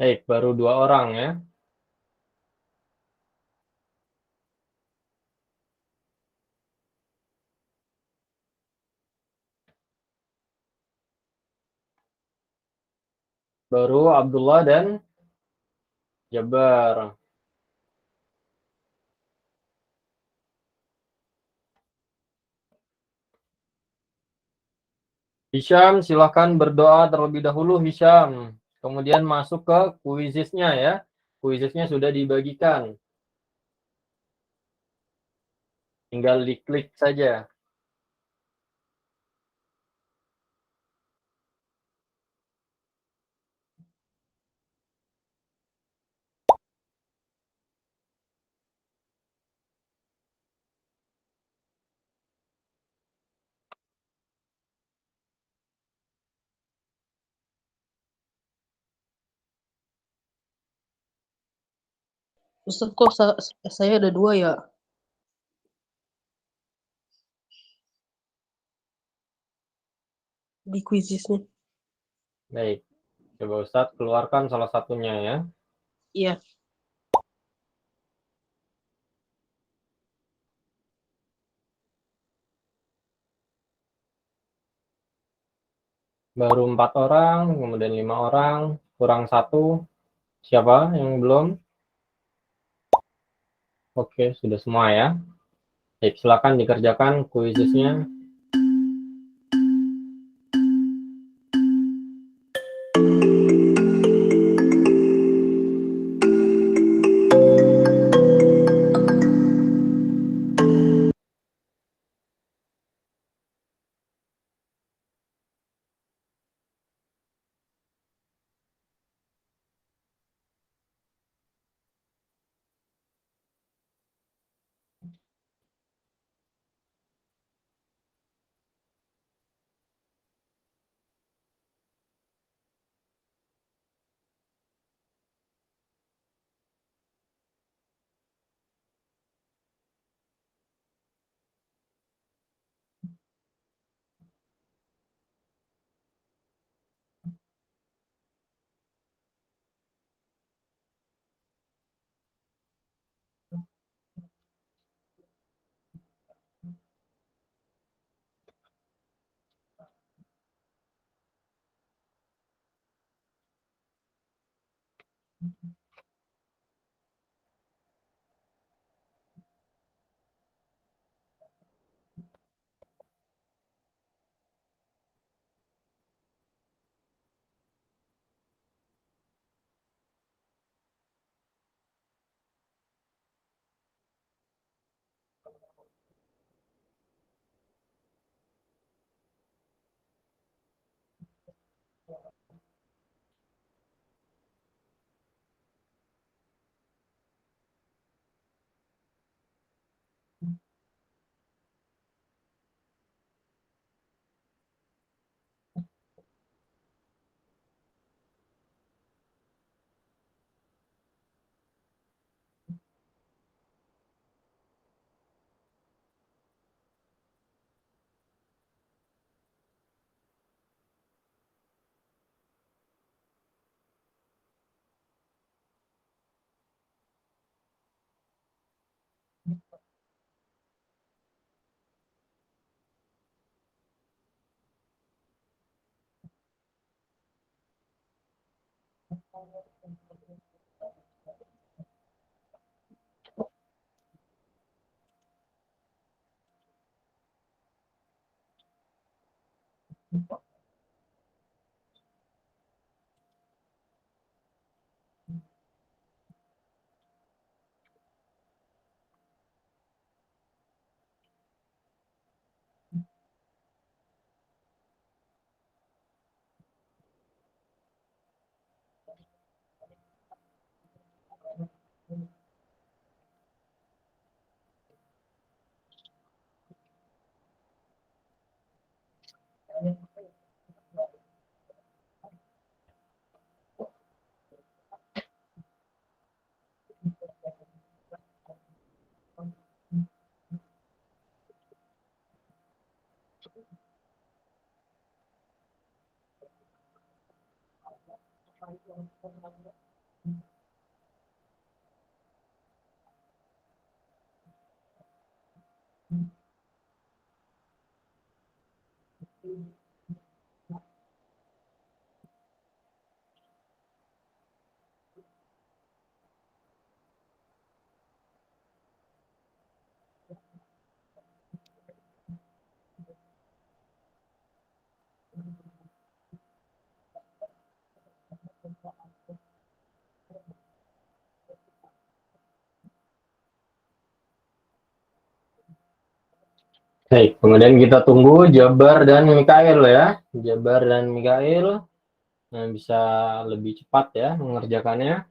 Baik, baru 2 orang ya. Baru Abdullah dan Jabar. Hisham, silahkan berdoa terlebih dahulu Hisham. Kemudian masuk ke kuisisnya ya. Kuisisnya sudah dibagikan. Tinggal diklik saja. Ustaz, kok saya ada 2 ya? Di quizisnya. Baik. Coba Ustadz keluarkan salah satunya ya. Iya. Baru 4 orang, kemudian 5 orang, kurang 1. Siapa yang belum? Oke, sudah semua ya. Baik, silakan dikerjakan kuisisnya. Baik, kemudian kita tunggu Jabar dan Mikail ya. Jabar dan Mikail bisa lebih cepat ya mengerjakannya.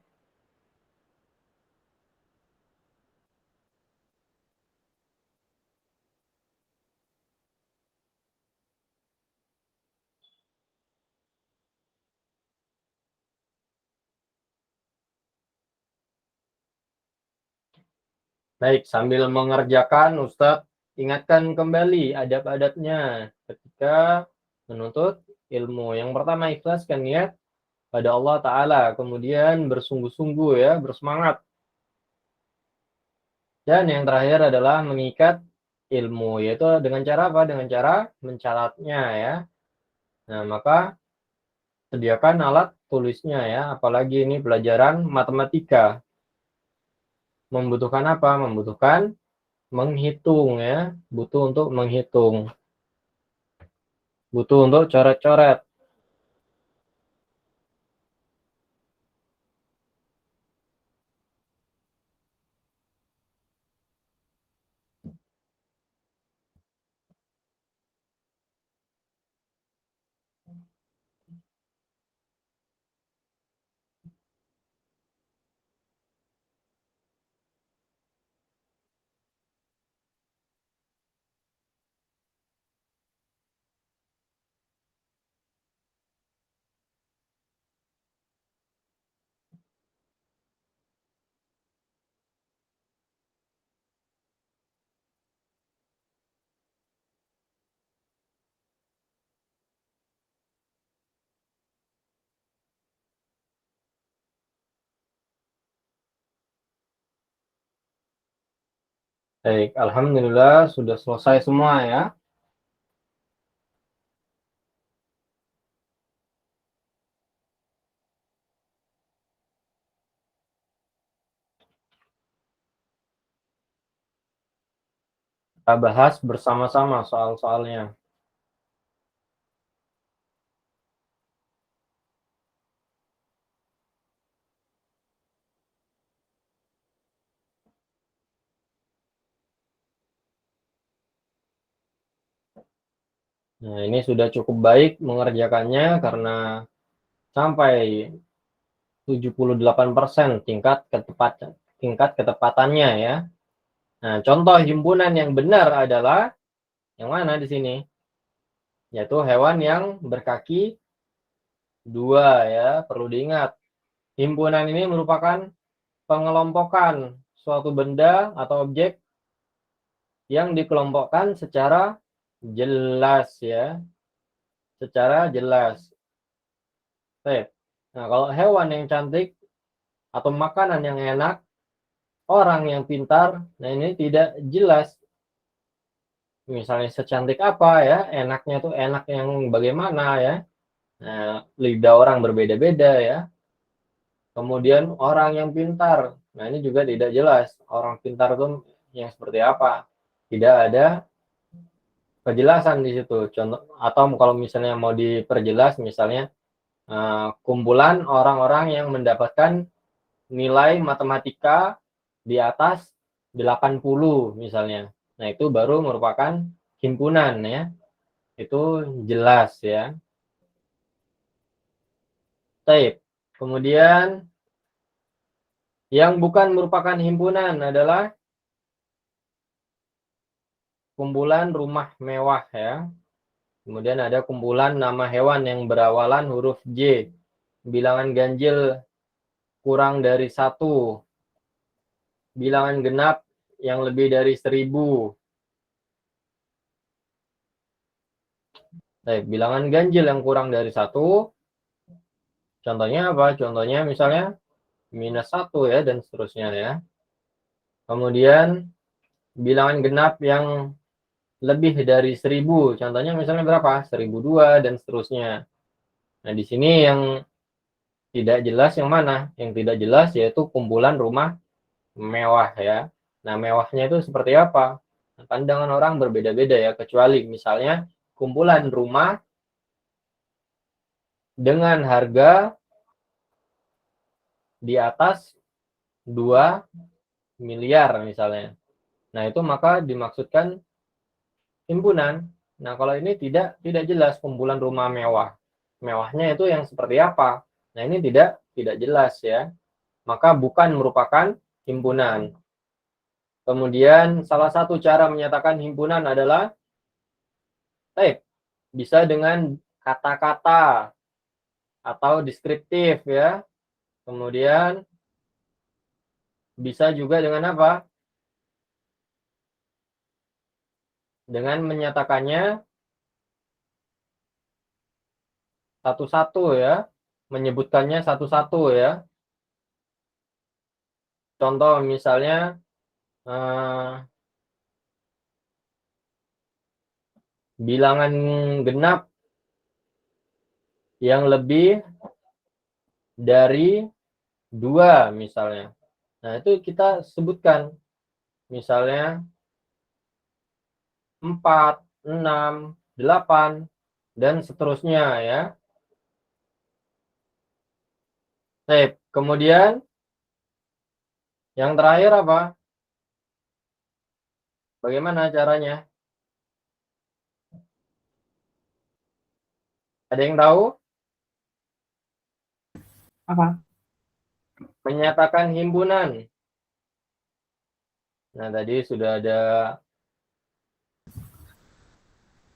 Baik, sambil mengerjakan, Ustadz ingatkan kembali adab-adabnya ketika menuntut ilmu. Yang pertama, ikhlaskan niat pada Allah Ta'ala. Kemudian bersungguh-sungguh ya, bersemangat. Dan yang terakhir adalah mengikat ilmu, yaitu dengan cara apa? Dengan cara mencatatnya ya. Nah, maka sediakan alat tulisnya ya, apalagi ini pelajaran matematika. Membutuhkan apa? Membutuhkan menghitung ya, butuh untuk menghitung, butuh untuk coret-coret. Baik, alhamdulillah sudah selesai semua ya. Kita bahas bersama-sama soal-soalnya. Nah, ini sudah cukup baik mengerjakannya karena sampai 78% tingkat ketepatannya ya. Nah, contoh himpunan yang benar adalah yang mana di sini? Yaitu hewan yang berkaki dua ya. Perlu diingat, himpunan ini merupakan pengelompokan suatu benda atau objek yang dikelompokkan secara jelas ya, secara jelas. Baik. Nah, kalau hewan yang cantik atau makanan yang enak, orang yang pintar, nah ini tidak jelas. Misalnya secantik apa ya, enaknya tuh enak yang bagaimana ya. Nah, lidah orang berbeda-beda ya. Kemudian orang yang pintar, nah ini juga tidak jelas. Orang pintar itu yang seperti apa? Tidak ada kejelasan di situ. Contoh, atau kalau misalnya mau diperjelas, misalnya kumpulan orang-orang yang mendapatkan nilai matematika di atas 80 misalnya. Nah, itu baru merupakan himpunan ya. Itu jelas ya. Baik. Kemudian yang bukan merupakan himpunan adalah kumpulan rumah mewah ya. Kemudian ada kumpulan nama hewan yang berawalan huruf J. Bilangan ganjil kurang dari 1. Bilangan genap yang lebih dari 1000. Baik, bilangan ganjil yang kurang dari 1. Contohnya apa? Contohnya misalnya -1 ya, dan seterusnya ya. Kemudian bilangan genap yang lebih dari 1000. Contohnya misalnya berapa? 1002 dan seterusnya. Nah, di sini yang tidak jelas yang mana? Yang tidak jelas yaitu kumpulan rumah mewah ya. Nah, mewahnya itu seperti apa? Pandangan orang berbeda-beda ya, kecuali misalnya kumpulan rumah dengan harga di atas 2 miliar misalnya. Nah, itu maka dimaksudkan himpunan. Nah, kalau ini tidak jelas kumpulan rumah mewah. Mewahnya itu yang seperti apa? Nah, ini tidak jelas ya. Maka bukan merupakan himpunan. Kemudian salah satu cara menyatakan himpunan adalah bisa dengan kata-kata atau deskriptif ya. Kemudian bisa juga dengan apa? Dengan menyatakannya satu-satu ya. Menyebutkannya satu-satu ya. Contoh misalnya bilangan genap yang lebih dari 2 misalnya. Nah, itu kita sebutkan. Misalnya 4, 6, 8, dan seterusnya ya. Kemudian yang terakhir apa? Bagaimana caranya? Ada yang tahu? Apa? Menyatakan himpunan. Nah, tadi sudah ada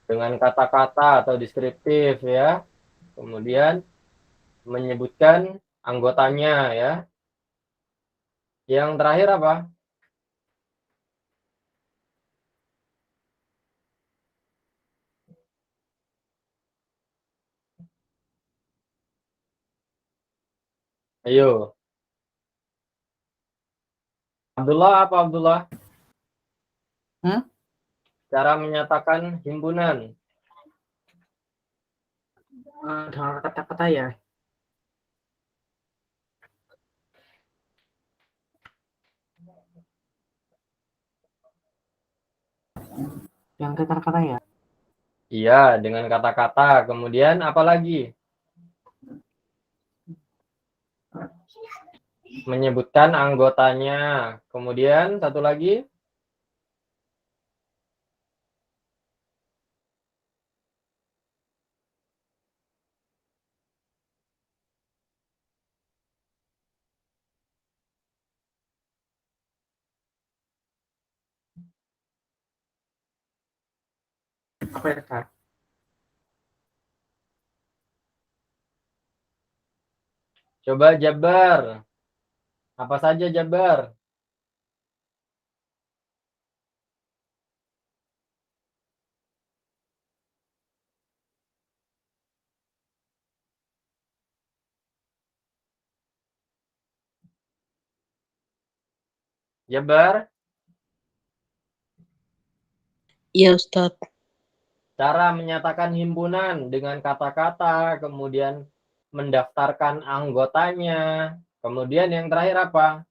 dengan kata-kata atau deskriptif ya. Kemudian menyebutkan anggotanya ya. Yang terakhir apa? Ayo. Abdullah apa Abdullah? Cara menyatakan himpunan. Dengan kata-kata ya. Yang kata-kata ya. Iya, dengan kata-kata. Kemudian apa lagi? Menyebutkan anggotanya. Kemudian satu lagi. Apa ya, Kak? Coba jabar. Apa saja jabar? Jabar. Iya, Ustadz. Cara menyatakan himpunan dengan kata-kata, kemudian mendaftarkan anggotanya. Kemudian yang terakhir apa?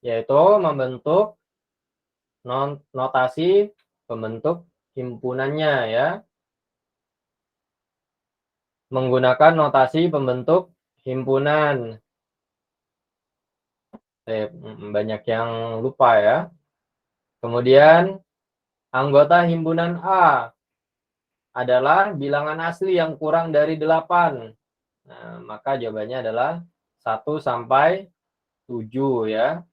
Yaitu membentuk notasi pembentuk himpunannya ya. Menggunakan notasi pembentuk himpunan. Banyak yang lupa ya. Kemudian anggota himpunan A adalah bilangan asli yang kurang dari 8. Nah, maka jawabannya adalah 1 sampai 7 ya.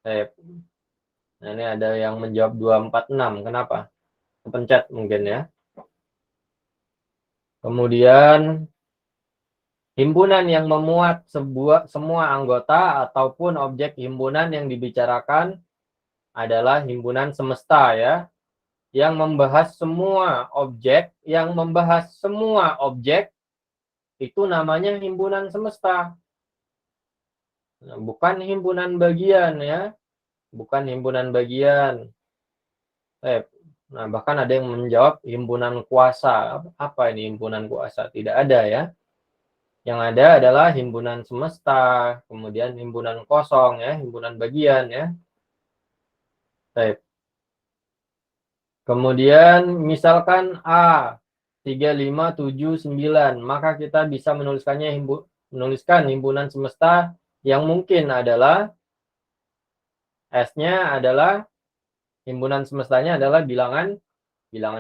Nah, ini ada yang menjawab 246. Kenapa? Kepencet mungkin ya. Kemudian himpunan yang memuat semua anggota ataupun objek himpunan yang dibicarakan adalah himpunan semesta ya. Yang membahas semua objek itu namanya himpunan semesta. Nah, bukan himpunan bagian ya. Bukan himpunan bagian. Nah, bahkan ada yang menjawab himpunan kuasa. Apa ini himpunan kuasa? Tidak ada ya. Yang ada adalah himpunan semesta, kemudian himpunan kosong ya, himpunan bagian ya. Baik. Kemudian misalkan A 3579, maka kita bisa menuliskan himpunan semesta yang mungkin adalah S-nya adalah himpunan semestanya adalah bilangan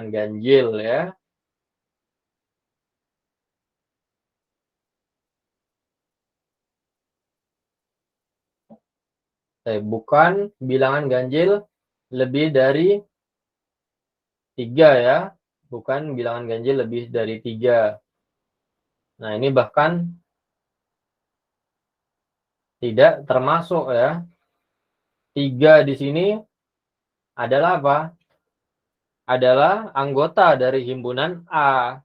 ganjil ya. Bukan bilangan ganjil lebih dari 3 ya. Bukan bilangan ganjil lebih dari 3. Nah, ini bahkan tidak termasuk ya. 3 di sini adalah apa? Adalah anggota dari himpunan A.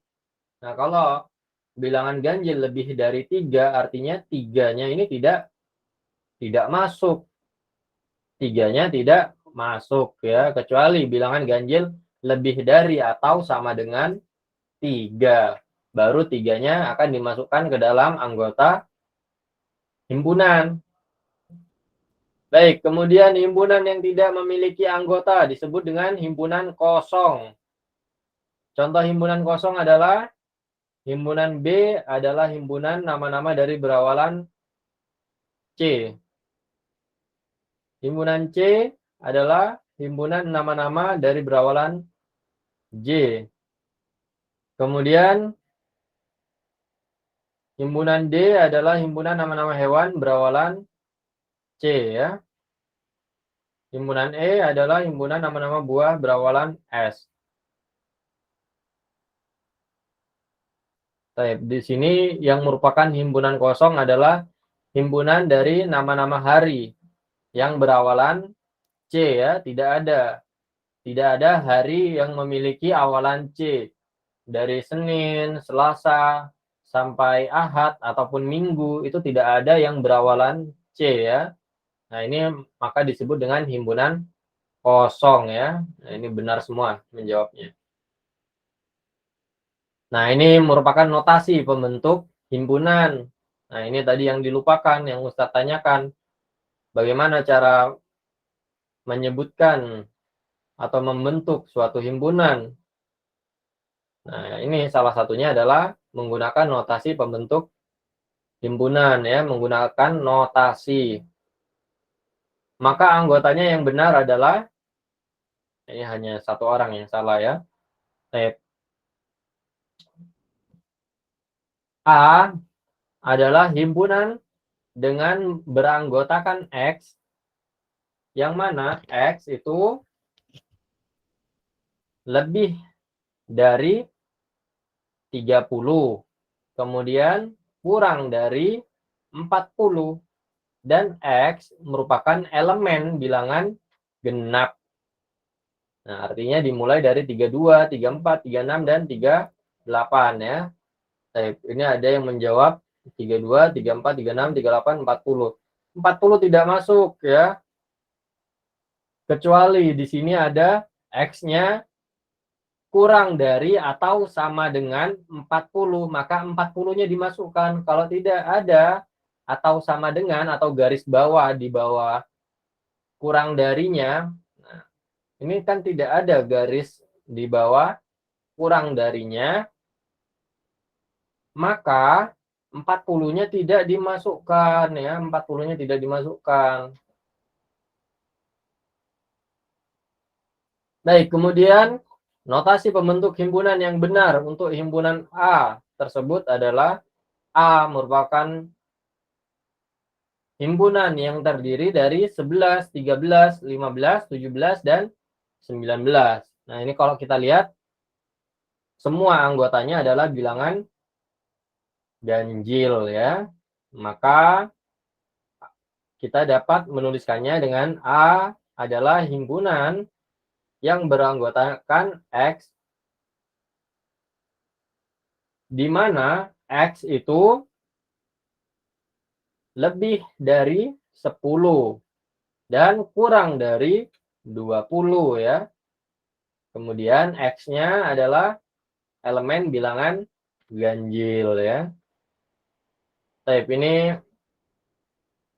Nah, kalau bilangan ganjil lebih dari 3, artinya 3-nya ini tidak masuk. 3-nya tidak masuk ya, kecuali bilangan ganjil lebih dari atau sama dengan 3. Baru 3-nya akan dimasukkan ke dalam anggota himpunan. Baik, kemudian himpunan yang tidak memiliki anggota disebut dengan himpunan kosong. Contoh himpunan kosong adalah himpunan B adalah himpunan nama-nama dari berawalan C. Himpunan C adalah himpunan nama-nama dari berawalan J. Kemudian himpunan D adalah himpunan nama-nama hewan berawalan C ya. Himpunan E adalah himpunan nama-nama buah berawalan S. Di sini yang merupakan himpunan kosong adalah himpunan dari nama-nama hari yang berawalan C ya, tidak ada hari yang memiliki awalan C. Dari Senin, Selasa, sampai Ahad ataupun Minggu itu tidak ada yang berawalan C ya. Nah, ini maka disebut dengan himpunan kosong ya. Nah, ini benar semua menjawabnya. Nah, ini merupakan notasi pembentuk himpunan. Nah, ini tadi yang dilupakan, yang Ustadz tanyakan. Bagaimana cara menyebutkan atau membentuk suatu himpunan? Nah, ini salah satunya adalah menggunakan notasi pembentuk himpunan ya, menggunakan notasi. Maka anggotanya yang benar adalah, ini hanya satu orang yang salah ya. A adalah himpunan dengan beranggotakan X, yang mana X itu lebih dari 30, kemudian kurang dari 40, dan X merupakan elemen bilangan genap. Nah, artinya dimulai dari 32, 34, 36, dan 38 ya. Ini ada yang menjawab 32, 34, 36, 38, 40. 40 tidak masuk ya. Kecuali di sini ada X-nya kurang dari atau sama dengan 40, maka 40-nya dimasukkan. Kalau tidak ada atau sama dengan atau garis bawah di bawah kurang darinya, nah, ini kan tidak ada garis di bawah kurang darinya, maka 40-nya tidak dimasukkan ya, 40-nya tidak dimasukkan. Baik, kemudian notasi pembentuk himpunan yang benar untuk himpunan A tersebut adalah A merupakan himpunan yang terdiri dari 11, 13, 15, 17, dan 19. Nah, ini kalau kita lihat semua anggotanya adalah bilangan ganjil ya. Maka kita dapat menuliskannya dengan A adalah himpunan yang beranggotakan X, di mana X itu lebih dari 10 dan kurang dari 20 ya. Kemudian X-nya adalah elemen bilangan ganjil ya. Type ini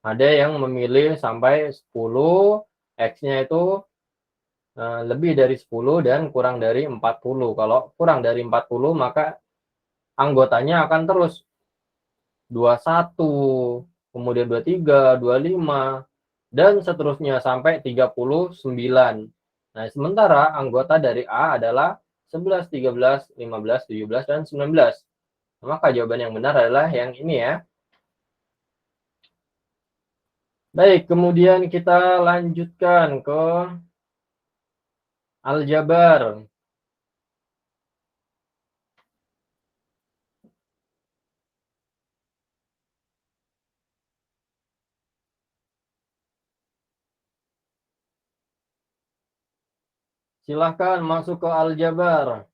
ada yang memilih sampai 10, X-nya itu lebih dari 10 dan kurang dari 40. Kalau kurang dari 40 maka anggotanya akan terus 21, kemudian 23, 25, dan seterusnya sampai 39. Nah, sementara anggota dari A adalah 11, 13, 15, 17, dan 19. Maka jawaban yang benar adalah yang ini ya. Baik, kemudian kita lanjutkan ke aljabar. Silahkan masuk ke aljabar.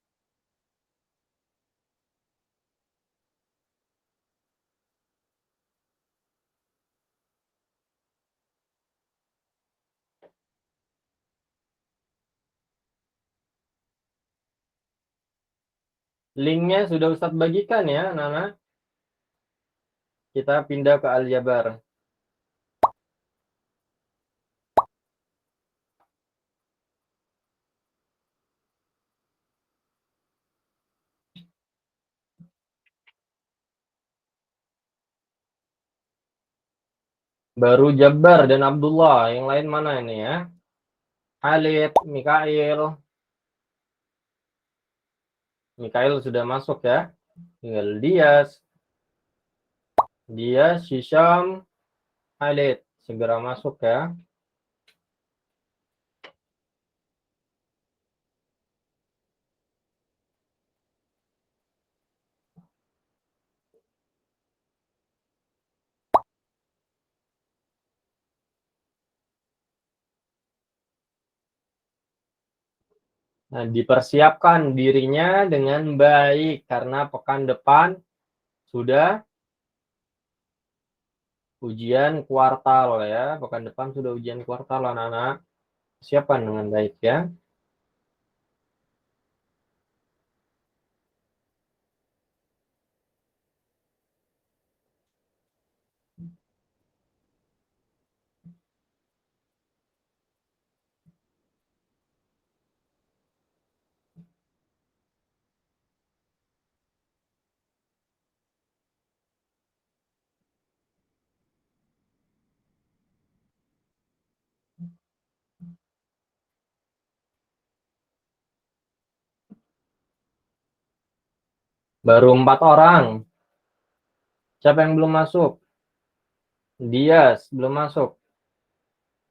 Linknya sudah Ustadz bagikan ya, Nana. Kita pindah ke aljabar. Baru Jabar dan Abdullah. Yang lain mana ini ya? Khalid, Mikail. Mikail sudah masuk ya. Tinggal Dias. Dias, Hisham, Khalid. Segera masuk ya. Nah, dipersiapkan dirinya dengan baik. Karena pekan depan sudah ujian kuartal ya. Pekan depan sudah ujian kuartal anak-anak. Siapkan dengan baik ya. Baru 4 orang. Siapa yang belum masuk? Dias belum masuk.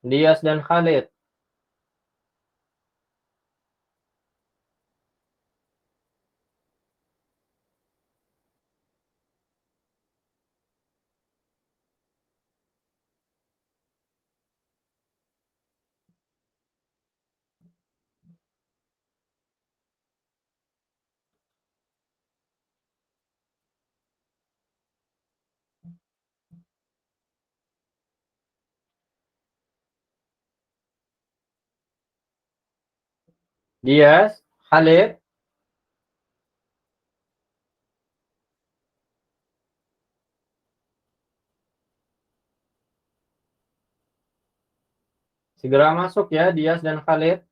Dias dan Khalid. Dias, Khalid. Segera masuk ya, Dias dan Khalid.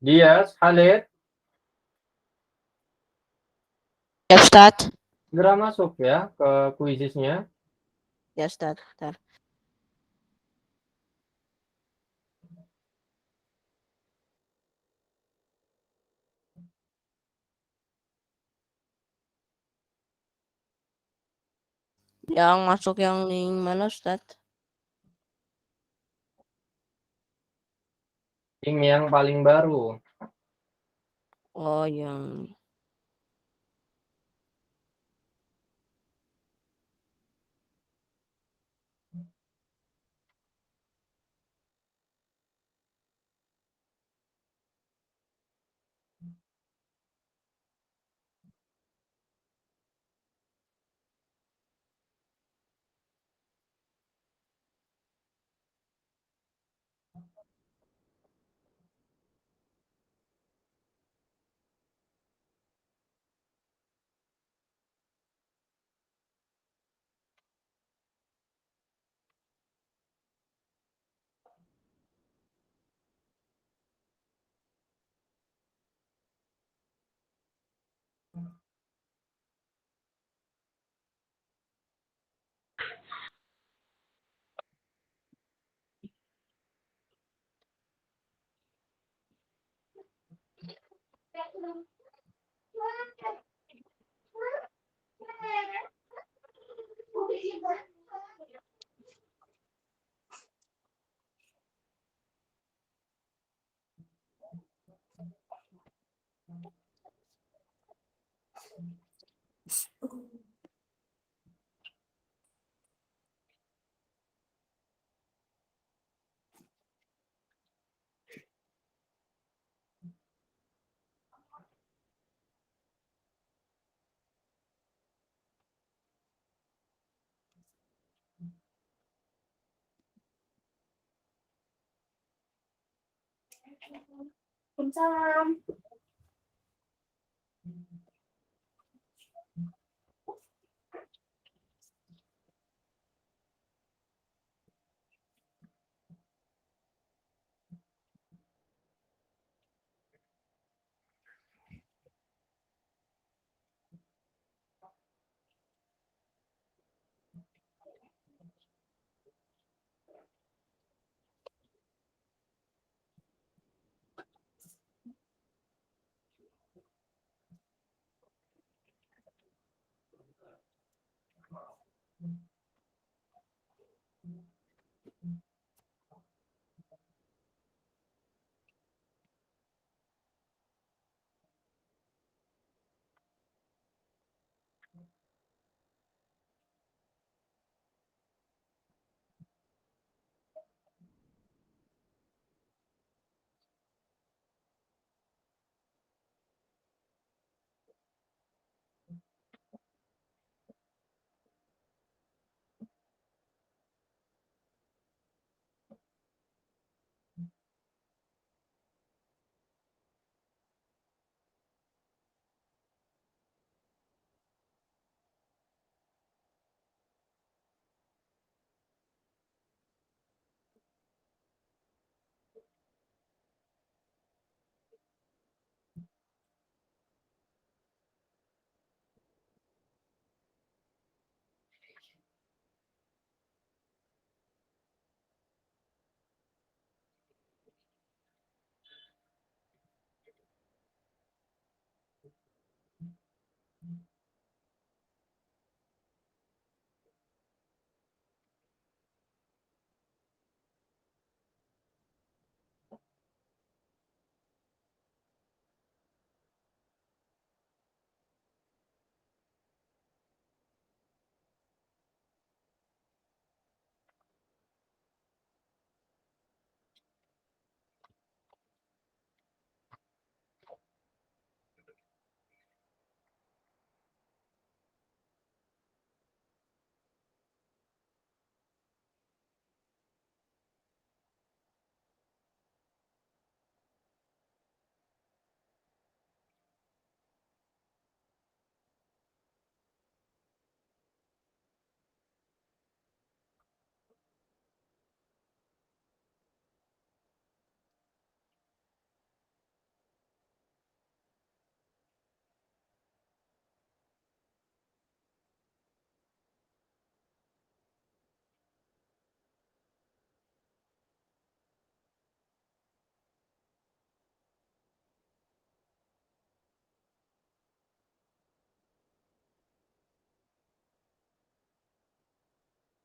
Dias, Khalid, Ya, Ustaz. segera masuk ya ke kuisisnya. Ya, Ustaz. Bentar. Yang masuk yang link mana, Ustaz? Link yang paling baru. Oh, yang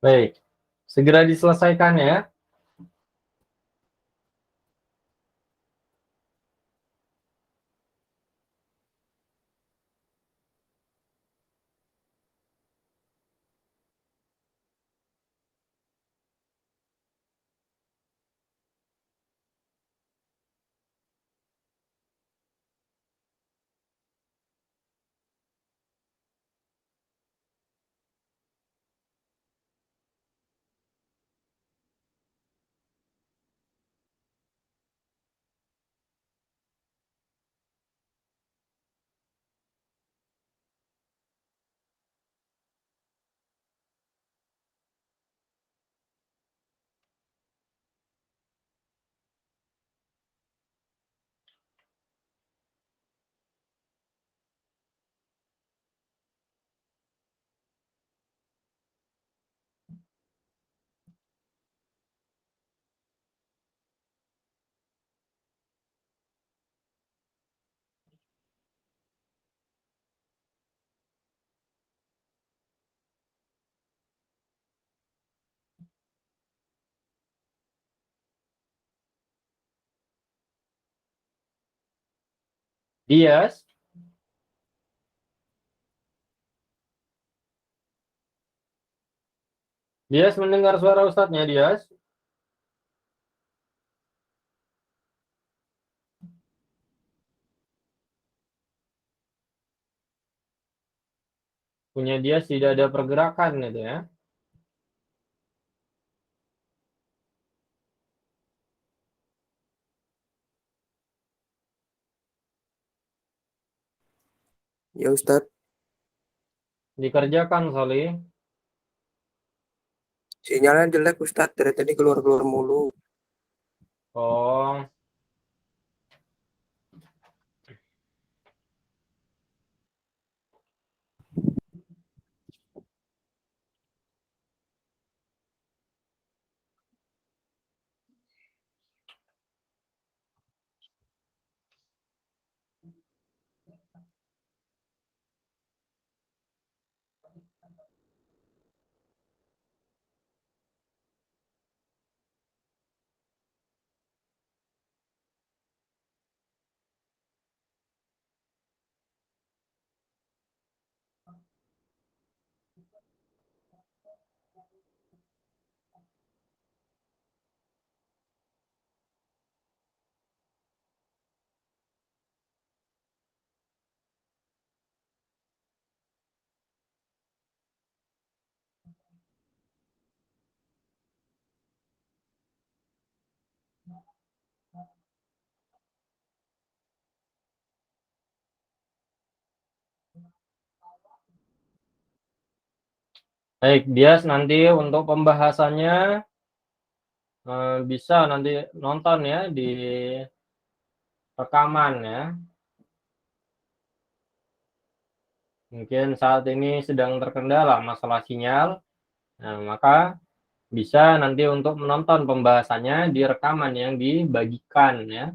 Baik, segera diselesaikan ya. Dias, Dias mendengar suara Ustadznya, Dias? Punya Dias tidak ada pergerakan itu ya. Ya Ustadz, Dikerjakan, Solih. sinyalnya jelek Ustadz, dari tadi keluar-keluar mulu. Oh, baik, Dias nanti untuk pembahasannya bisa nanti nonton ya di rekaman ya. Mungkin saat ini sedang terkendala masalah sinyal. Nah, maka bisa nanti untuk menonton pembahasannya di rekaman yang dibagikan ya.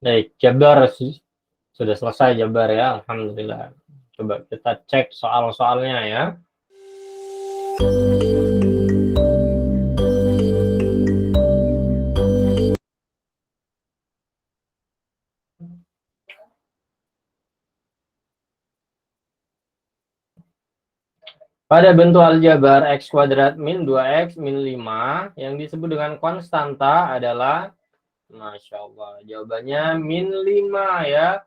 Baik, Jabar sudah selesai Jabar ya, alhamdulillah. Coba kita cek soal-soalnya ya. Pada bentuk aljabar x kuadrat min 2x min 5 yang disebut dengan konstanta adalah, Masya Allah, jawabannya min 5 ya.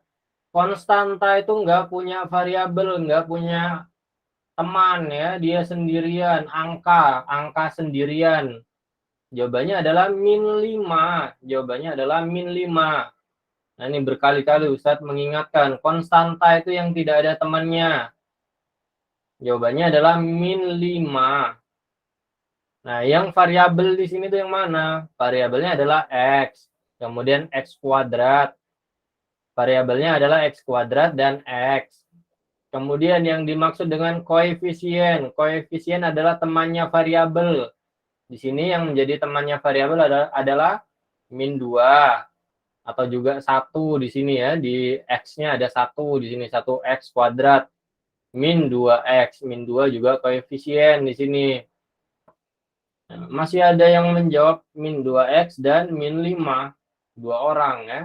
Konstanta itu nggak punya variabel, nggak punya teman ya, dia sendirian, angka sendirian. Jawabannya adalah min 5. Jawabannya adalah min 5. Nah, ini berkali-kali Ustadz mengingatkan, konstanta itu yang tidak ada temannya. Jawabannya adalah min 5. Nah, yang variabel di sini tuh yang mana? Variabelnya adalah x. Kemudian x kuadrat. Variabelnya adalah x kuadrat dan x. Kemudian yang dimaksud dengan koefisien. Koefisien adalah temannya variabel. Di sini yang menjadi temannya variabel adalah min 2. Atau juga 1 di sini ya. Di x-nya ada 1. Di sini 1x kuadrat. Min 2x. Min 2 juga koefisien di sini. Nah, masih ada yang menjawab min 2x dan min 5. 2 orang ya.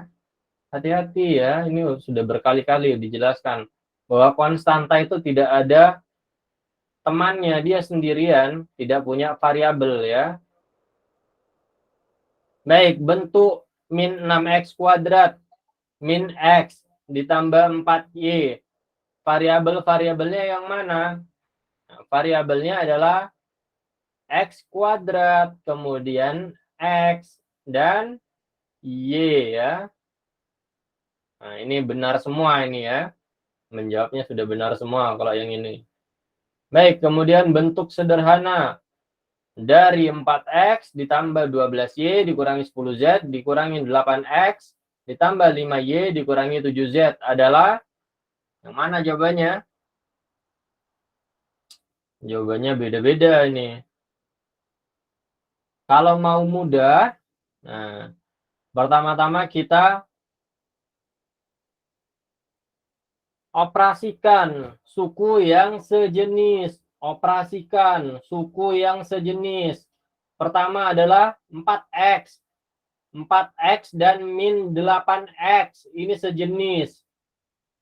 Hati-hati ya. Ini sudah berkali-kali dijelaskan. Bahwa konstanta itu tidak ada temannya. Dia sendirian. Tidak punya variabel ya. Baik. Bentuk min 6x kuadrat. Min x ditambah 4y. Variabel-variabelnya yang mana? Nah, variabelnya adalah x kuadrat, kemudian x, dan y ya. Nah, ini benar semua ini ya. Menjawabnya sudah benar semua kalau yang ini. Baik, kemudian bentuk sederhana. Dari 4x ditambah 12y dikurangi 10z dikurangi 8x ditambah 5y dikurangi 7z adalah yang mana jawabannya? Jawabannya beda-beda ini. Kalau mau mudah, nah, pertama-tama kita operasikan suku yang sejenis. Operasikan suku yang sejenis. Pertama adalah 4x. 4x dan min 8x. Ini sejenis.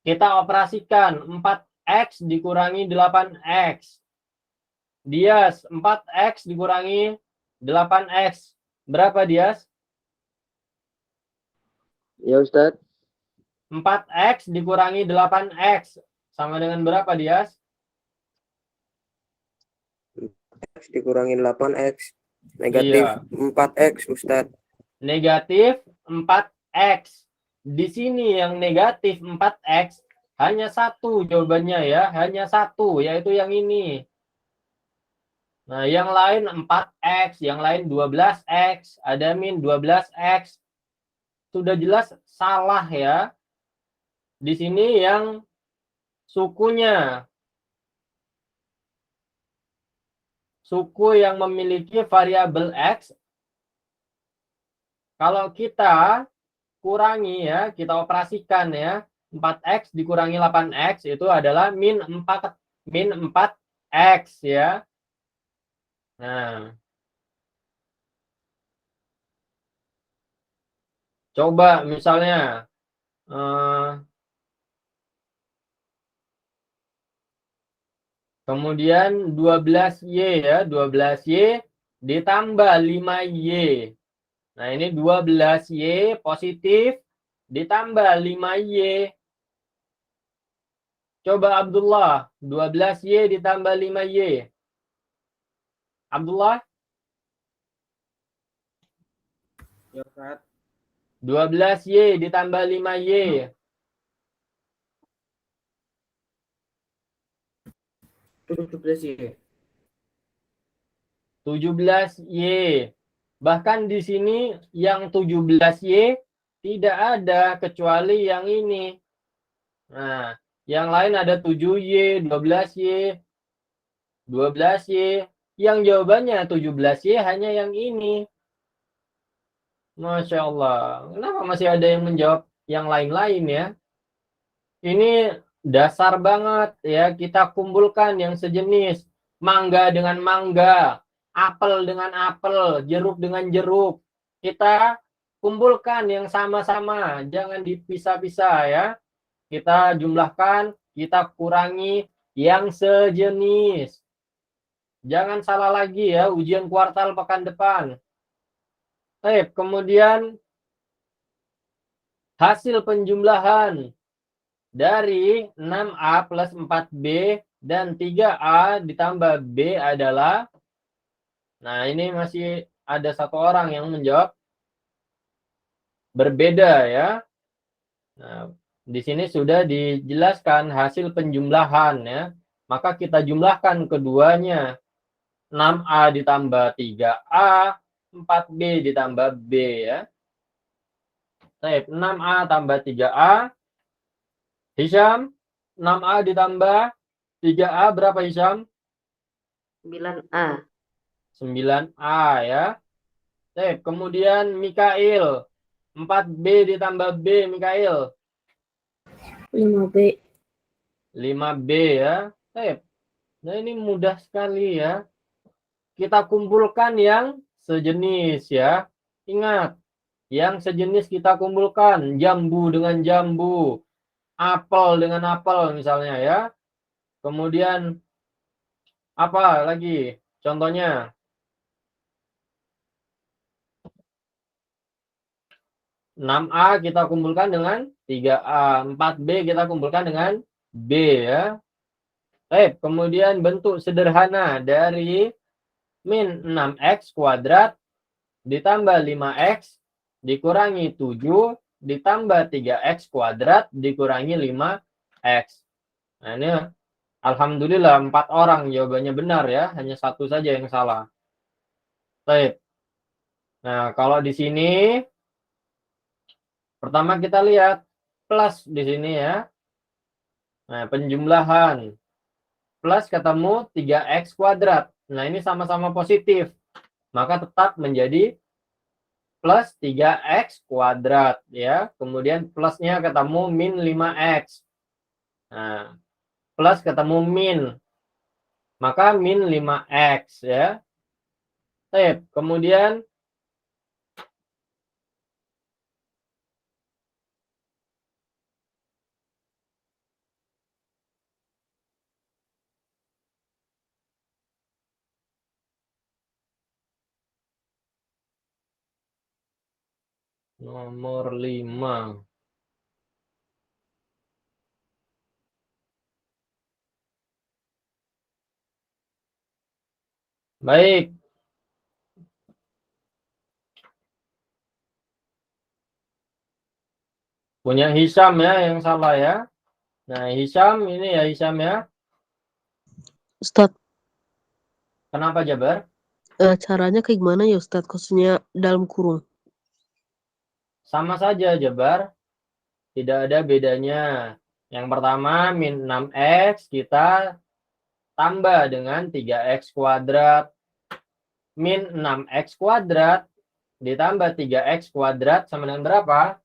Kita operasikan 4x dikurangi 8x. Dias, 4x dikurangi 8x. Berapa, Dias? Ya Ustadz. 4x dikurangi 8x. Sama dengan berapa, Dias? X dikurangi 8x. Negatif Iya. 4x Ustadz. Negatif 4x. Di sini yang negatif 4x hanya satu jawabannya ya. Hanya satu, yaitu yang ini. Nah, yang lain 4x, yang lain 12x, ada min 12x. Sudah jelas salah ya. Di sini yang sukunya. Suku yang memiliki variabel x. Kalau kita kurangi ya, kita operasikan ya. 4x dikurangi 8x itu adalah min 4x ya. Nah, coba misalnya kemudian 12y ya, 12y ditambah 5y. Nah, ini 12y positif ditambah 5y. Coba Abdullah, 12y ditambah 5y. Abdullah? Ya Ustaz. 12y ditambah 5y. 17Y. 17y. Bahkan di sini yang 17y tidak ada kecuali yang ini. Nah, yang lain ada 7y, 12y, 12y. Yang jawabannya 17y hanya yang ini. Masya Allah. Kenapa masih ada yang menjawab yang lain-lain ya? Ini dasar banget ya. Kita kumpulkan yang sejenis. Mangga dengan mangga. Apel dengan apel. Jeruk dengan jeruk. Kita kumpulkan yang sama-sama. Jangan dipisah-pisah ya. Kita jumlahkan. Kita kurangi yang sejenis. Jangan salah lagi ya, ujian kuartal pekan depan. Baik, kemudian hasil penjumlahan dari 6A plus 4B dan 3A ditambah B adalah, nah ini masih ada satu orang yang menjawab berbeda ya. Nah, di sini sudah dijelaskan hasil penjumlahan ya. Maka kita jumlahkan keduanya. 6A ditambah 3A, 4B ditambah B ya. Baik, 6A tambah 3A. Hisham, 6A ditambah 3A berapa Hisham? 9A. 9A ya. Baik, kemudian Mikail, 4B ditambah B Mikail. 5B. 5B ya. Baik. Nah, ini mudah sekali ya. Kita kumpulkan yang sejenis ya. Ingat, yang sejenis kita kumpulkan. Jambu dengan jambu. Apel dengan apel misalnya ya. Kemudian apa lagi? Contohnya. 6A kita kumpulkan dengan 3A. 4B kita kumpulkan dengan B ya. Baik, kemudian bentuk sederhana dari min 6X kuadrat ditambah 5X dikurangi 7 ditambah 3X kuadrat dikurangi 5X. Nah ini alhamdulillah 4 orang jawabannya benar ya, hanya satu saja yang salah. Baik. Nah kalau di sini pertama kita lihat plus di sini ya. Nah penjumlahan plus ketemu 3X kuadrat. Nah ini sama-sama positif. Maka tetap menjadi plus 3X kuadrat ya. Kemudian plusnya ketemu min 5X. Nah, plus ketemu min. Maka min 5X ya. Baik, kemudian nomor 5. Baik. Punya Hisham ya yang salah ya. Nah, Hisham ini ya Hisham ya. Ustadz, Kenapa Jabar? caranya kayak gimana ya Ustadz? Khususnya dalam kurung. Sama saja Jabar. Tidak ada bedanya. Yang pertama min 6X kita tambah dengan 3X kuadrat. Min 6X kuadrat ditambah 3X kuadrat sama dengan berapa?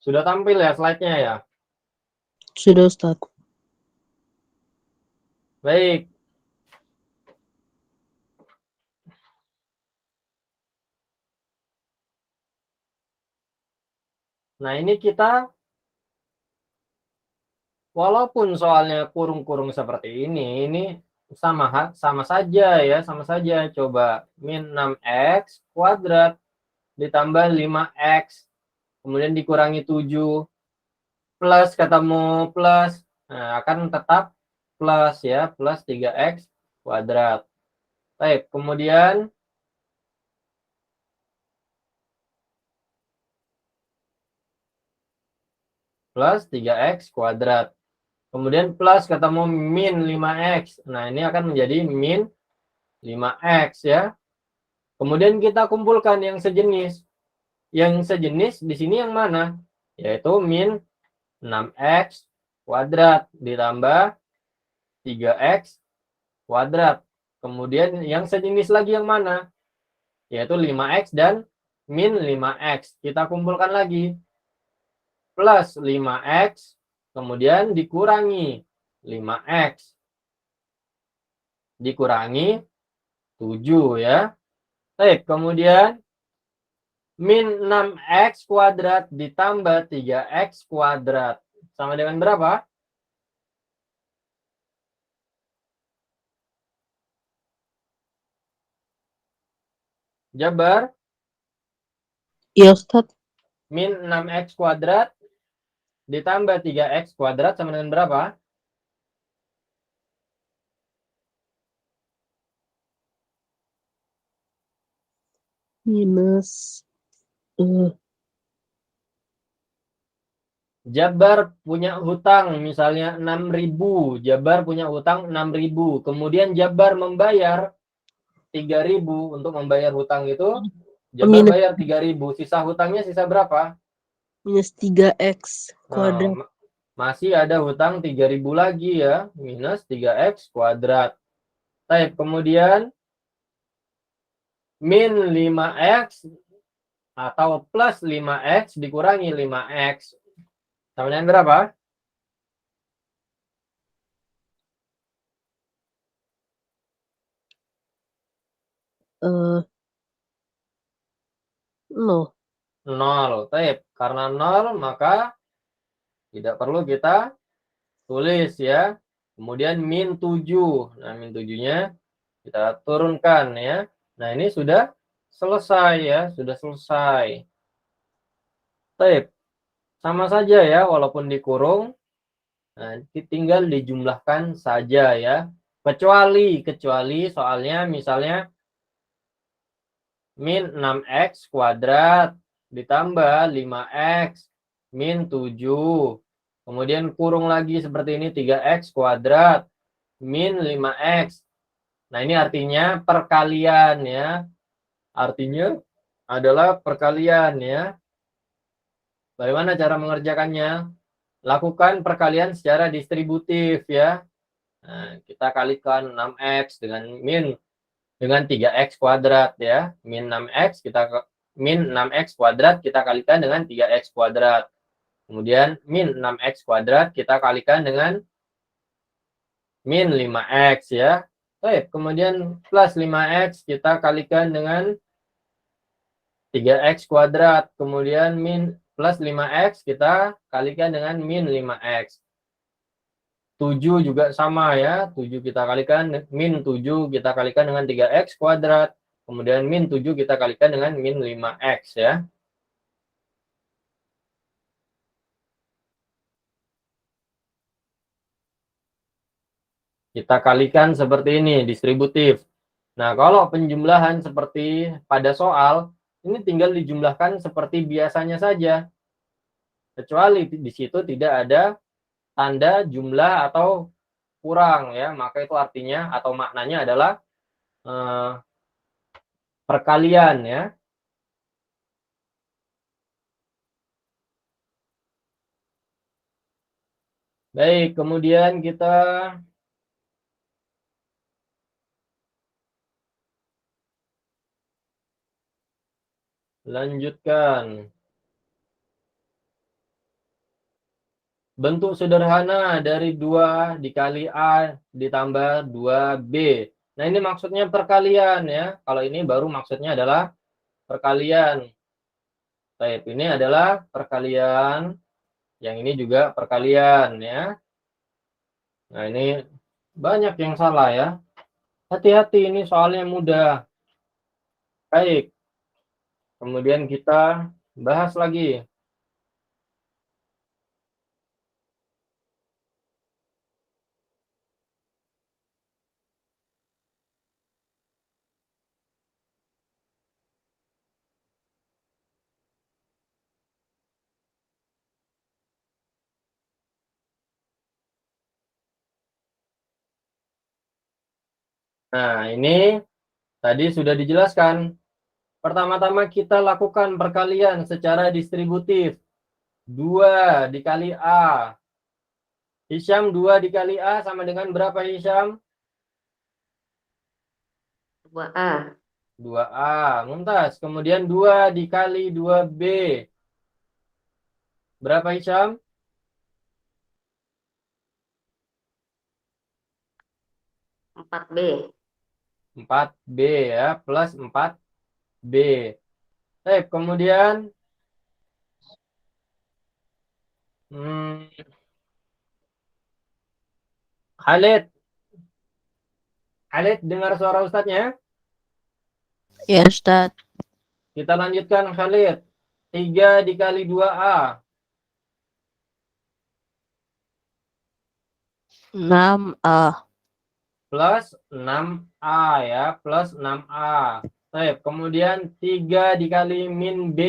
Sudah tampil ya slide-nya ya? Sudah Ustadz. Baik. Nah, ini kita walaupun soalnya kurung-kurung seperti ini sama saja ya, sama saja. Coba min 6X kuadrat ditambah 5X kemudian dikurangi 7 plus ketemu plus. Nah, akan tetap plus ya, plus 3X kuadrat. Baik, kemudian plus 3X kuadrat. Kemudian plus ketemu min 5X. Nah, ini akan menjadi min 5X ya. Kemudian kita kumpulkan yang sejenis. Yang sejenis di sini yang mana? Yaitu min 6X kuadrat ditambah 3x kuadrat. Kemudian yang sejenis lagi yang mana? Yaitu 5x dan min 5x. Kita kumpulkan lagi. Plus 5x, kemudian dikurangi 5x. Dikurangi 7 ya. Baik, kemudian min 6x kuadrat ditambah 3x kuadrat. Sama dengan berapa? Jabar, Iya Ustadz. min 6x kuadrat ditambah 3x kuadrat sama dengan berapa? Minus Jabar punya hutang misalnya 6.000. Jabar punya hutang 6.000. Kemudian Jabar membayar 3.000 untuk membayar hutang itu. Jabar Minus. bayar 3.000. Sisa hutangnya sisa berapa? minus 3x kuadrat. Nah, masih ada hutang 3.000 lagi ya. Minus 3x kuadrat. Baik, kemudian min 5x atau plus 5x dikurangi 5x. Sama dengan berapa? Eh, 0. 0. Baik, karena 0 maka tidak perlu kita tulis ya. Kemudian min 7. Nah, min 7-nya kita turunkan ya. Nah, ini sudah selesai ya, sudah selesai. Baik. Sama saja ya, walaupun dikurung. Nah, tinggal dijumlahkan saja ya. Kecuali soalnya misalnya min 6x kuadrat ditambah 5x min 7. Kemudian kurung lagi seperti ini 3x kuadrat min 5x. Nah, ini artinya perkalian ya. Artinya adalah perkalian ya. Bagaimana cara mengerjakannya? Lakukan perkalian secara distributif ya. Nah, kita kalikan 6x dengan 3x kuadrat ya. Min 6x kuadrat kita kalikan dengan 3x kuadrat. Kemudian min 6x kuadrat kita kalikan dengan min 5x ya. Baik, kemudian plus 5x kita kalikan dengan 3x kuadrat. Kemudian min plus 5x kita kalikan dengan min 5x. 7 juga sama ya. 7 kita kalikan, min 7 kita kalikan dengan 3x kuadrat. Kemudian min 7 kita kalikan dengan min 5x ya. Kita kalikan seperti ini, distributif. Nah, kalau penjumlahan seperti pada soal, ini tinggal dijumlahkan seperti biasanya saja. Kecuali di situ tidak ada tanda jumlah atau kurang ya, maka itu artinya atau maknanya adalah perkalian ya. Baik, kemudian kita lanjutkan. Bentuk sederhana dari 2 dikali A ditambah 2B. Nah, ini maksudnya perkalian ya. Kalau ini baru maksudnya adalah perkalian. Baik, ini adalah perkalian. Yang ini juga perkalian ya. Nah, ini banyak yang salah ya. Hati-hati, ini soalnya mudah. Baik. Kemudian kita bahas lagi. Nah, ini tadi sudah dijelaskan. Pertama-tama kita lakukan perkalian secara distributif. 2 dikali A. Hisham 2 dikali A sama dengan berapa Hisham? 2A. 2A. Mumtaz. Kemudian 2 dikali 2B. Berapa Hisham? 4B. 4B ya. Plus 4B. Kemudian Khalid. Khalid dengar suara Ustadznya? Ya, Ustaz. Kita lanjutkan Khalid. 3 dikali 2A. 6A. Plus 6A ya. Plus 6A. Kemudian 3 dikali min B.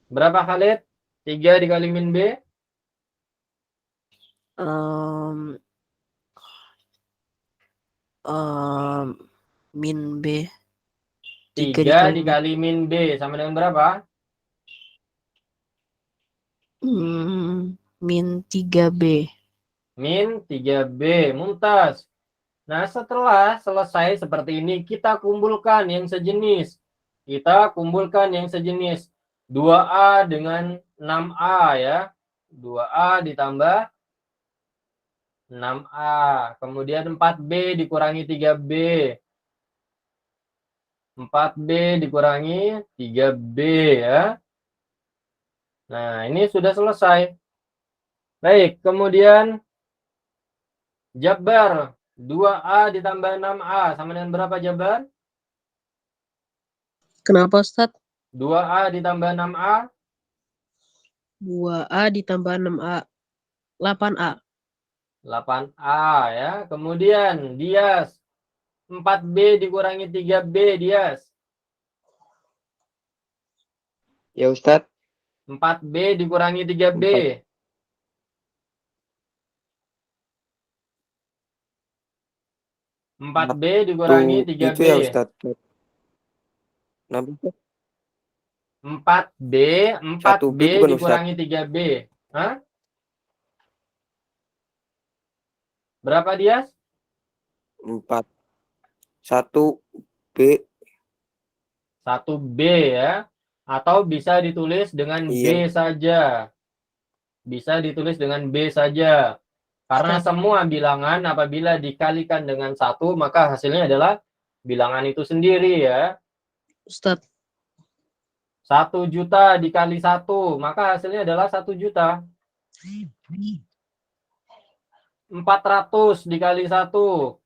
Berapa Khalid? 3 dikali min B? Em, Min B. 3 dikali min B sama dengan berapa? Min 3B. Min 3B. Mumtaz. Nah, setelah selesai seperti ini, kita kumpulkan yang sejenis. 2A dengan 6A ya. 2A ditambah 6A. Kemudian 4B dikurangi 3B. 4B dikurangi 3B ya. Nah, ini sudah selesai. Baik, kemudian Jabar 2A ditambah 6A sama dengan berapa Jabar? Kenapa, Ustaz? 2A ditambah 6A? 2A ditambah 6A. 8A. 8A ya. Kemudian Dias 4B dikurangi 3B Dias. Ya Ustadz. 4B dikurangi 3B. 4B dikurangi 3B. Itu ya Ustadz. Kenapa? 4B bukan, dikurangi 3B. Hah? Berapa Dias? 4. 1B. 1B ya. Atau bisa ditulis dengan B Iya. saja. Bisa ditulis dengan B saja. Karena Ustaz. semua bilangan apabila dikalikan dengan 1, maka hasilnya adalah bilangan itu sendiri ya. Ustaz. 1 juta dikali 1, maka hasilnya adalah 1 juta. 400 dikali 1,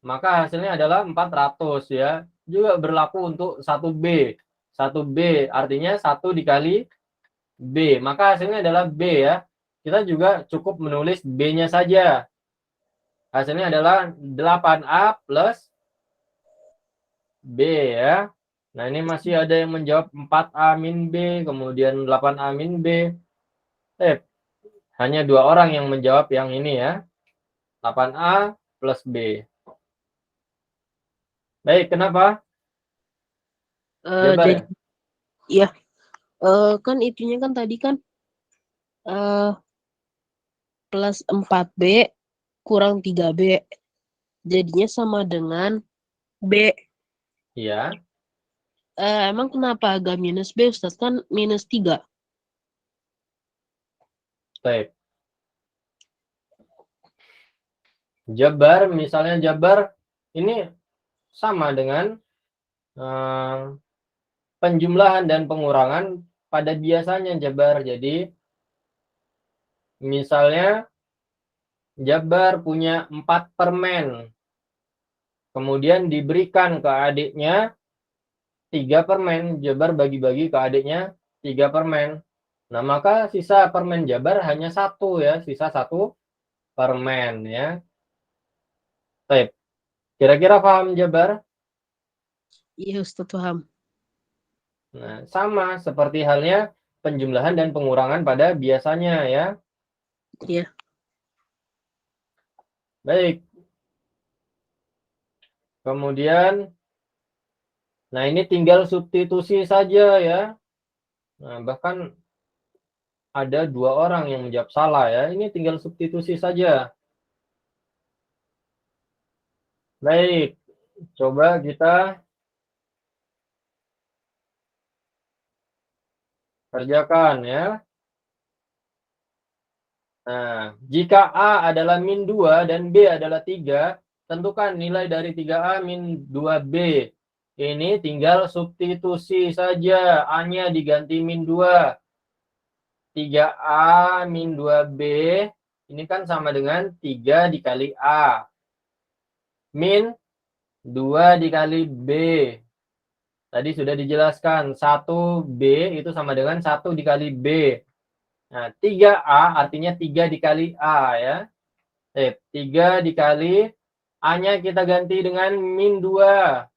maka hasilnya adalah 400 ya. Juga berlaku untuk 1B. 1B artinya 1 dikali B, maka hasilnya adalah B ya. Kita juga cukup menulis B-nya saja. Hasilnya adalah 8A plus B ya. Nah, ini masih ada yang menjawab 4A min B, kemudian 8A min B. Hanya 2 orang yang menjawab yang ini ya. 8A plus B. Baik, kenapa? Jabar Jadi, ya. Kan itunya kan tadi kan plus 4B kurang 3B. Jadinya sama dengan B. Iya. Emang kenapa agak minus B, Ustaz? Kan minus 3. Baik. Jabar, misalnya Jabar ini sama dengan penjumlahan dan pengurangan pada biasanya Jabar. Jadi misalnya Jabar punya 4 permen. Kemudian diberikan ke adiknya 3 permen. Jabar bagi-bagi ke adiknya 3 permen. Nah, maka sisa permen Jabar hanya 1 ya. Sisa 1 permen ya. Baik. Kira-kira paham Jabar? Iya, Ustaz, paham. Nah, sama seperti halnya penjumlahan dan pengurangan pada biasanya ya. Iya. Baik. Kemudian, nah ini tinggal substitusi saja ya. Nah, bahkan ada 2 orang yang menjawab salah ya. Ini tinggal substitusi saja. Baik, coba kita kerjakan ya. Nah, jika A adalah min 2 dan B adalah 3, tentukan nilai dari 3A min 2B. Ini tinggal substitusi saja. A-nya diganti min 2. 3A min 2B. Ini kan sama dengan 3 dikali A. Min 2 dikali B. Tadi sudah dijelaskan. 1B itu sama dengan 1 dikali B. Nah, 3A artinya 3 dikali A ya. 3 dikali A-nya kita ganti dengan min 2.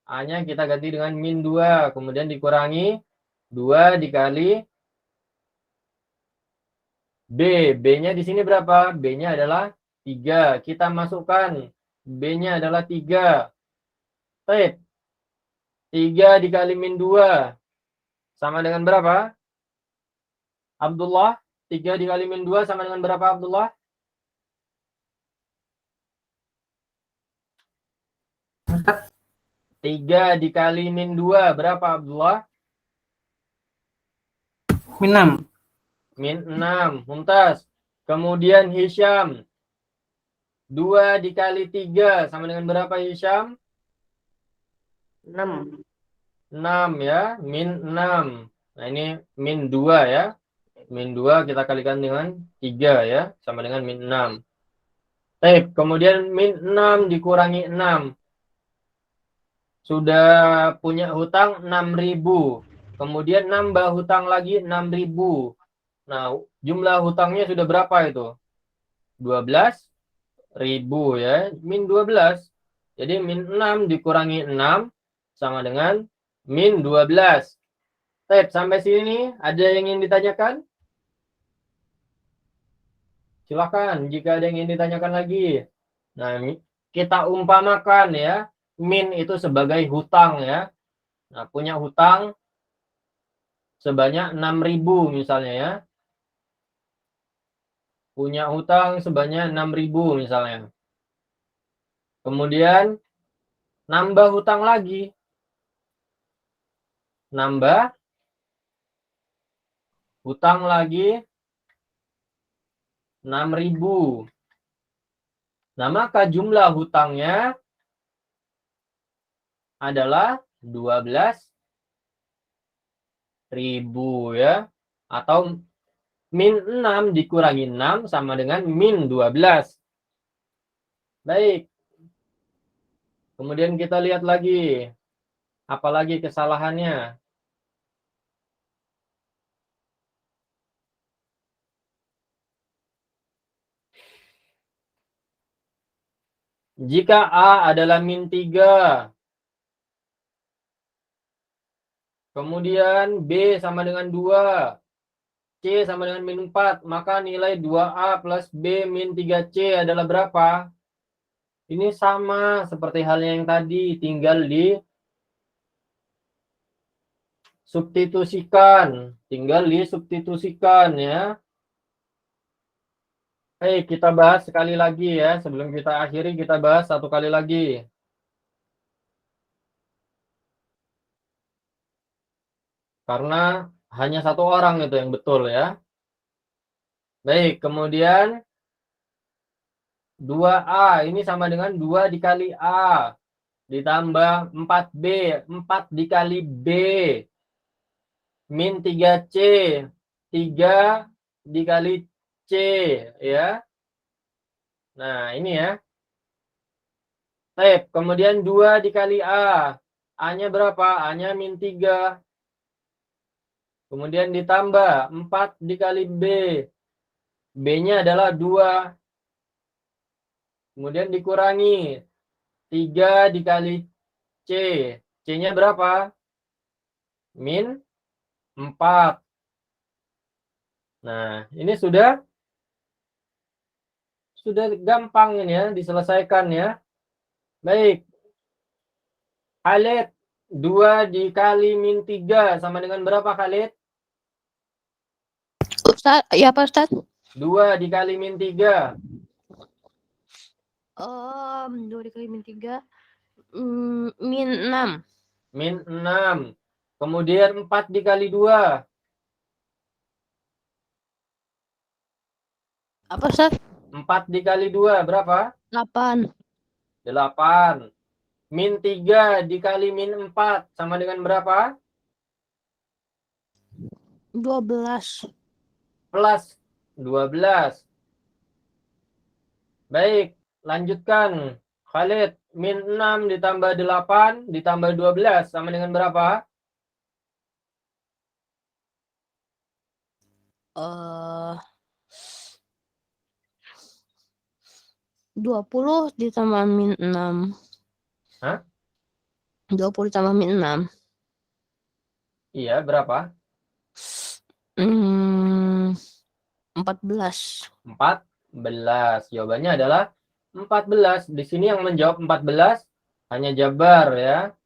A-nya kita ganti dengan min 2. Kemudian dikurangi 2 dikali B. B-nya di sini berapa? B-nya adalah 3. Kita masukkan. B-nya adalah 3. 3 dikali min 2. Sama dengan berapa? Abdullah, 3 dikali min 2 sama dengan berapa Abdullah? Ustaz, 3 dikali min 2 berapa Abdullah? min 6. Min 6. Mumtaz. Kemudian Hisham. 2 dikali 3 sama dengan berapa Hisham? 6. 6 ya. Min 6. Nah ini min 2 ya. Min 2 kita kalikan dengan 3 ya. Sama dengan min 6. Kemudian min 6 dikurangi 6. Sudah punya hutang 6.000. Kemudian nambah hutang lagi 6.000. Nah, jumlah hutangnya sudah berapa itu? 12.000 ya. Min 12. Jadi min 6 dikurangi 6 sama dengan min 12. Sampai sini ada yang ingin ditanyakan? Silakan jika ada yang ingin ditanyakan lagi. Nah, kita umpamakan ya. Min itu sebagai hutang ya. Nah, punya hutang sebanyak 6.000 misalnya ya. Punya hutang sebanyak 6.000 misalnya. Kemudian nambah hutang lagi. Nambah hutang lagi 6.000. Nah, maka jumlah hutangnya adalah 12.000 ya. Atau min 6 dikurangi 6 sama dengan min 12. Baik. Kemudian kita lihat lagi. Apalagi kesalahannya. Jika A adalah min 3. Kemudian B sama dengan 2. C sama dengan min 4. Maka nilai 2A plus B min 3C adalah berapa? Ini sama seperti halnya yang tadi. Tinggal di substitusikan. Tinggal disubstitusikan ya. Kita bahas sekali lagi ya. Sebelum kita akhiri, kita bahas satu kali lagi. Karena hanya satu orang itu yang betul ya. Baik, kemudian 2A ini sama dengan 2 dikali A. Ditambah 4B. 4 dikali B. Min 3C. 3 dikali C. Ya. Nah, ini ya. Kemudian 2 dikali A. A-nya berapa? A-nya min 3. Kemudian ditambah 4 dikali B. B-nya adalah 2. Kemudian dikurangi 3 dikali C. C-nya berapa? Min 4. Nah, ini sudah gampang ini ya, diselesaikan ya. Baik. Khalid, 2 dikali min 3 sama dengan berapa Khalid? Ustaz, ya Pak Ustaz? 2 dikali min 3. 2 dikali min 3. Min 6. Min 6. Kemudian 4 dikali 2. Apa Ustaz? 4 dikali 2 berapa? 8. 8. Min 3 dikali min 4 sama dengan berapa? 12. Plus 12. Baik, lanjutkan. Khalid, min 6 ditambah 8 ditambah 12 sama dengan berapa? 20 ditambah min 6. Hah? 20 ditambah min 6. Iya, berapa? 14. 14. Jawabannya adalah 14. Di sini yang menjawab 14 hanya Jabar ya.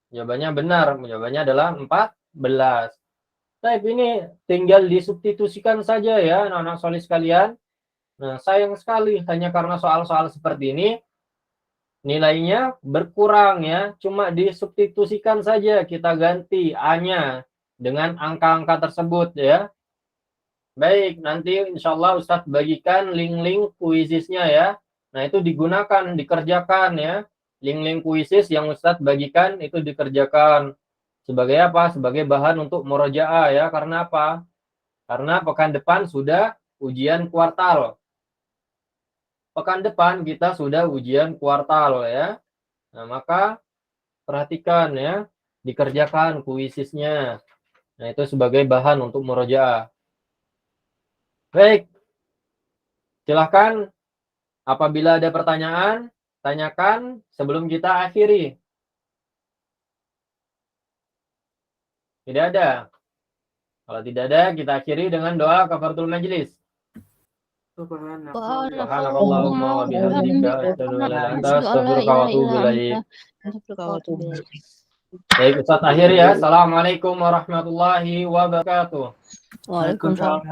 Jawabannya benar. Jawabannya adalah 14. Tapi ini tinggal disubstitusikan saja ya anak-anak soleh sekalian. Nah, sayang sekali hanya karena soal-soal seperti ini nilainya berkurang ya. Cuma disubstitusikan saja, kita ganti A-nya dengan angka-angka tersebut ya. Baik, nanti insya Allah Ustadz bagikan link-link kuisisnya ya. Nah, itu digunakan, dikerjakan ya. Link-link kuisis yang Ustadz bagikan itu dikerjakan. Sebagai apa? Sebagai bahan untuk murojaah ya. Karena apa? Karena pekan depan sudah ujian kuartal. Pekan depan kita sudah ujian kuartal ya. Nah, maka perhatikan ya. Dikerjakan kuisisnya. Nah, itu sebagai bahan untuk murojaah. Baik, silahkan apabila ada pertanyaan, tanyakan sebelum kita akhiri. Tidak ada. Kalau tidak ada, kita akhiri dengan doa kafaratul majlis. Subhanakallahumma wa bihamdika asyhadu an la ilaha illa anta astaghfiruka wa atubu ilaik. Baik, Ustaz akhir ya. Assalamualaikum warahmatullahi wabarakatuh. Waalaikumsalam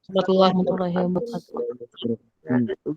warahmatullahi wabarakatuh.